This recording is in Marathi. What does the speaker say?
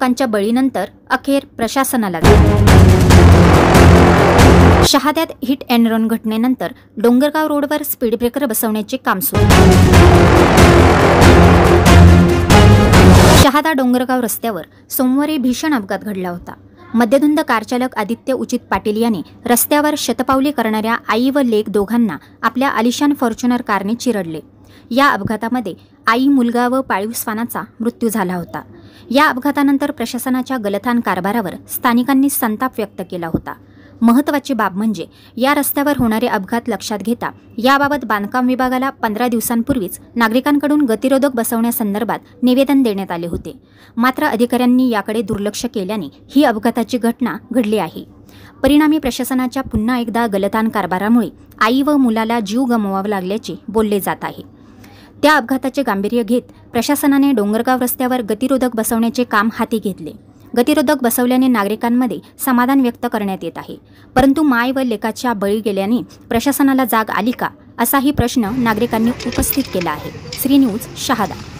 लोकांच्या बळीनंतर अखेर प्रशासनाला शहाद्यात हिट अँड रन घटनेनंतर डोंगरगाव रोडवर स्पीड ब्रेकर बसवण्याचे काम सुरू. शहादा डोंगरगाव रस्त्यावर सोमवारी भीषण अपघात घडला होता. मद्यधुंद कारचालक आदित्य उचित पाटील यांनी रस्त्यावर शतपावली करणाऱ्या आई व लेक दोघांना आपल्या आलिशान फॉर्च्युनर कारने चिरडले. या अपघातामध्ये आई, मुलगा व पाळीव श्वानाचा मृत्यू झाला होता. या अपघातानंतर प्रशासनाच्या गलथान कारभारावर स्थानिकांनी संताप व्यक्त केला होता. महत्त्वाची बाब म्हणजे या रस्त्यावर होणारे अपघात लक्षात घेता याबाबत बांधकाम विभागाला 15 दिवसांपूर्वीच नागरिकांकडून गतिरोधक बसवण्यासंदर्भात निवेदन देण्यात आले होते. मात्र अधिकाऱ्यांनी याकडे दुर्लक्ष केल्याने ही अपघाताची घटना घडली आहे. परिणामी प्रशासनाच्या पुन्हा एकदा गलथान कारभारामुळे आई व मुलाला जीव गमवावा लागल्याचे बोलले जात आहे. त्या अपघाताचे गांभीर्य घेत प्रशासनाने डोंगरगाव रस्त्यावर गतिरोधक बसवण्याचे काम हाती घेतले. गतिरोधक बसवल्याने नागरिकांमध्ये समाधान व्यक्त करण्यात येत आहे. परंतु माय व लेकाच्या बळी गेल्याने प्रशासनाला जाग आली का, असाही प्रश्न नागरिकांनी उपस्थित केला आहे. श्री न्यूज शहादा.